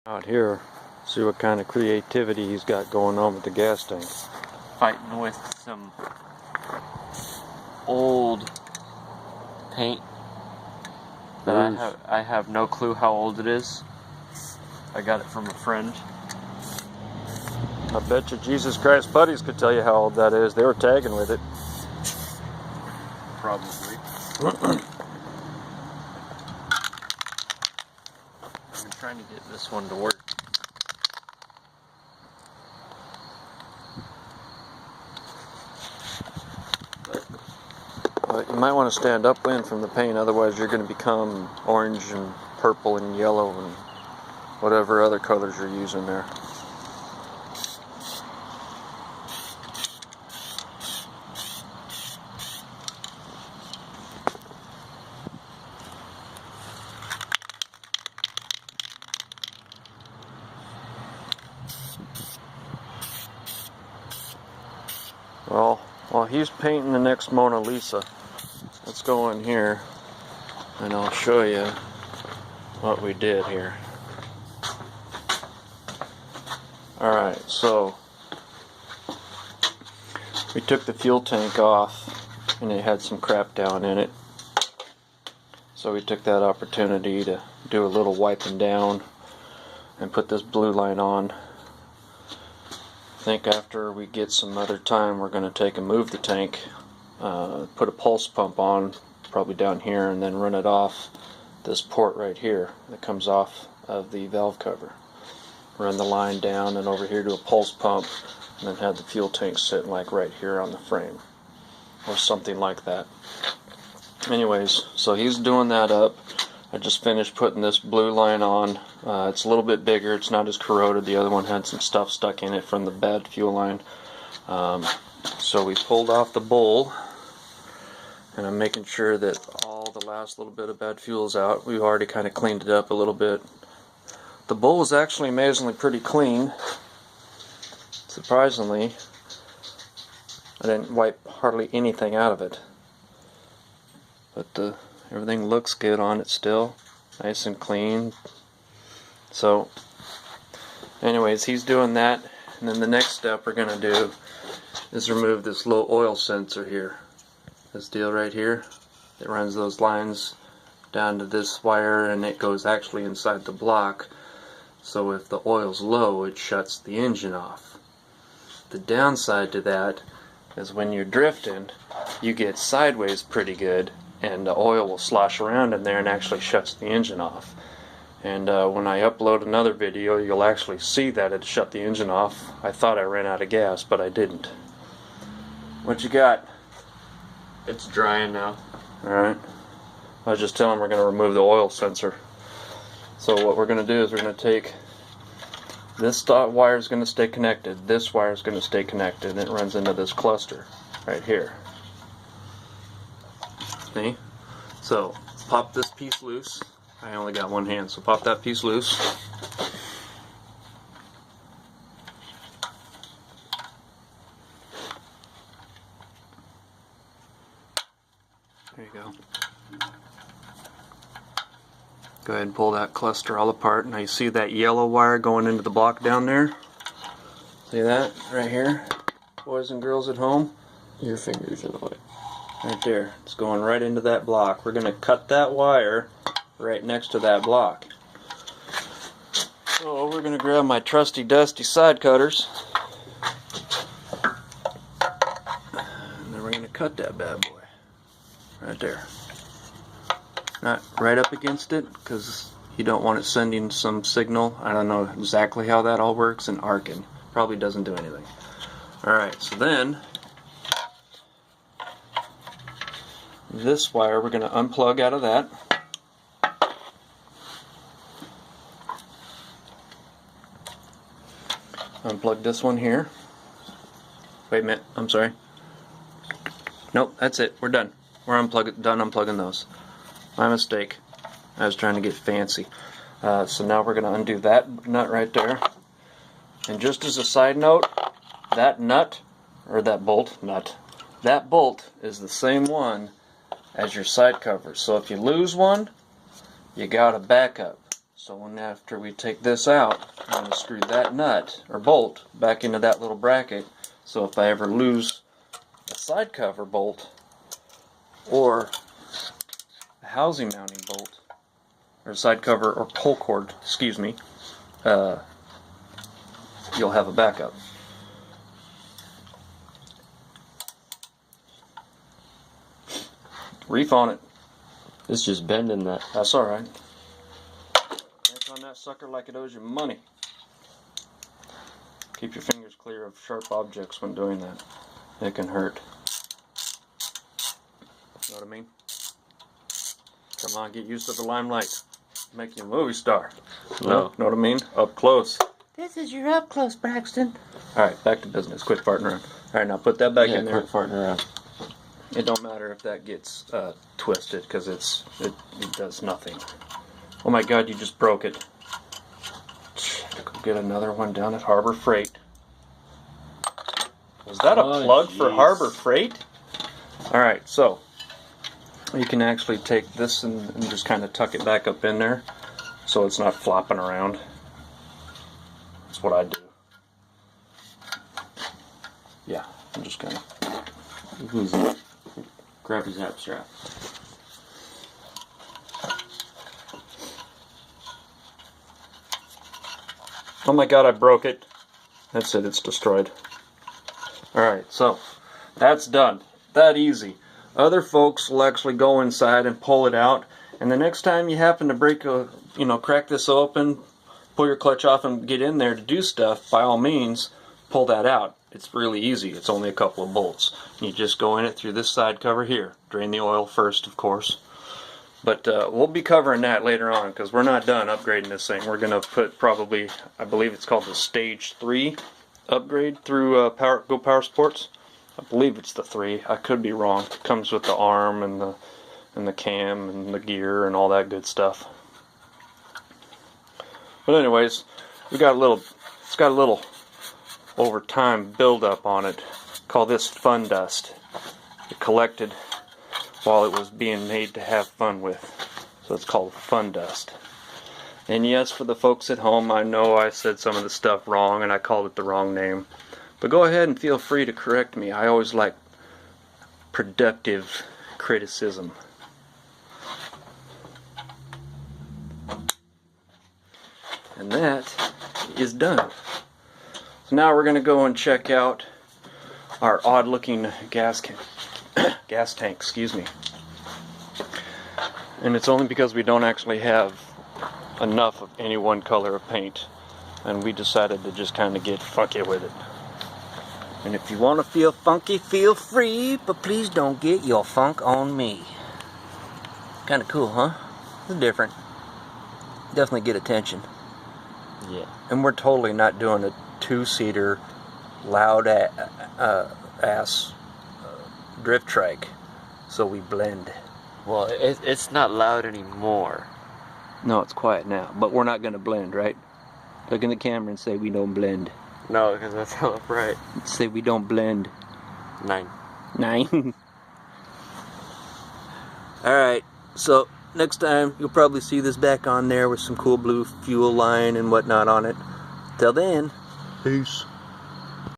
Out here, see what kind of creativity he's got going on with the gas tank. Fighting with some old paint that I have no clue how old it is. I got it from a friend. I bet you Jesus Christ buddies could tell you how old that is. They were tagging with it. Probably. I'm trying to get this one to work. But you might want to stand upwind from the paint, otherwise you're going to become orange and purple and yellow and whatever other colors you're using there. Well, while he's painting the next Mona Lisa, let's go in here and I'll show you what we did here. Alright, so we took the fuel tank off and it had some crap down in it. So we took that opportunity to do a little wiping down and put this blue line on. I think after we get some other time we're going to take and move the tank, put a pulse pump on, probably down here, and then run it off this port right here that comes off of the valve cover. Run the line down and over here to a pulse pump, and then have the fuel tank sitting like right here on the frame or something like that. Anyways, so he's doing that up. I just finished putting this blue line on. It's a little bit bigger, it's not as corroded. The other one had some stuff stuck in it from the bad fuel line. So we pulled off the bowl, and I'm making sure that all the last little bit of bad fuel is out. We've already kind of cleaned it up a little bit. The bowl was actually amazingly pretty clean. Surprisingly, I didn't wipe hardly anything out of it. But everything looks good on it still, nice and clean. So anyways, he's doing that, and then the next step we're going to do is remove this low oil sensor here. This deal right here, it runs those lines down to this wire, and it goes actually inside the block. So if the oil's low, it shuts the engine off. The downside to that is when you're drifting, you get sideways pretty good, and the oil will slosh around in there and actually shuts the engine off. And when I upload another video, you'll actually see that it shut the engine off. I thought I ran out of gas, but I didn't. What you got? It's drying now. Alright. I was just telling we're going to remove the oil sensor. So what we're going to do is we're going to take this wire is going to stay connected, this wire is going to stay connected, and it runs into this cluster right here. See? So pop this piece loose. I only got one hand, so pop that piece loose. There you go. Go ahead and pull that cluster all apart. Now you see that yellow wire going into the block down there? See that? Right here? Boys and girls at home? Your fingers in the way. Right there. It's going right into that block. We're going to cut that wire right next to that block. So we're going to grab my trusty dusty side cutters. And then we're going to cut that bad boy. Right there. Not right up against it, because you don't want it sending some signal. I don't know exactly how that all works in arcing. Probably doesn't do anything. Alright, so then this wire we're going to unplug out of that. Unplug this one here. Wait a minute, I'm sorry. Nope, that's it. We're done. We're done unplugging those. My mistake. I was trying to get fancy. So now we're going to undo that nut right there. And just as a side note, that nut, or that bolt, that bolt is the same one as your side cover. So if you lose one, you got a backup. So after we take this out, I'm going to screw that nut or bolt back into that little bracket. So if I ever lose a side cover bolt or a housing mounting bolt or side cover or pull cord, excuse me, you'll have a backup. Reef on it. It's just bending that. That's alright. Yank on that sucker like it owes you money. Keep your fingers clear of sharp objects when doing that. It can hurt. Know what I mean? Come on, get used to the limelight. Make you a movie star. No. Know what I mean? Up close. This is your up close, Braxton. Alright, back to business. Quit farting around. Alright, now put that back in there. Quit farting around. It don't matter if that gets twisted, because it does nothing. Oh my god, you just broke it. Go get another one down at Harbor Freight. Was that a plug for Harbor Freight? Alright, so you can actually take this and just kind of tuck it back up in there so it's not flopping around. That's what I do. Yeah, I'm just gonna... Grab his zap strap. Oh my god, I broke it. That's it, it's destroyed. Alright, so that's done. That easy. Other folks will actually go inside and pull it out, and the next time you happen to crack this open, pull your clutch off and get in there to do stuff, by all means, pull that out. It's really easy. It's only a couple of bolts. You just go in it through this side cover here. Drain the oil first, of course. But we'll be covering that later on, because we're not done upgrading this thing. We're going to put probably, I believe it's called the Stage 3 upgrade through Go Power Sports. I believe it's the 3. I could be wrong. It comes with the arm and the cam and the gear and all that good stuff. But anyways, it's got a little over time build-up on it. Call this fun dust. It collected while it was being made to have fun with. So it's called fun dust. And yes, for the folks at home, I know I said some of the stuff wrong and I called it the wrong name. But go ahead and feel free to correct me. I always like productive criticism. And that is done. So now we're going to go and check out our odd-looking gas tank, excuse me. And it's only because we don't actually have enough of any one color of paint, and we decided to just kind of get funky with it. And if you want to feel funky, feel free, but please don't get your funk on me. Kind of cool, huh? It's different. Definitely get attention. Yeah. And we're totally not doing a two-seater loud ass drift trike, so we blend. Well, it's not loud anymore. No, it's quiet now, but we're not going to blend, right? Look in the camera and say we don't blend. No, because that's how it's right. Say we don't blend. 9. Alright, so next time you'll probably see this back on there with some cool blue fuel line and whatnot on it. Till then, peace.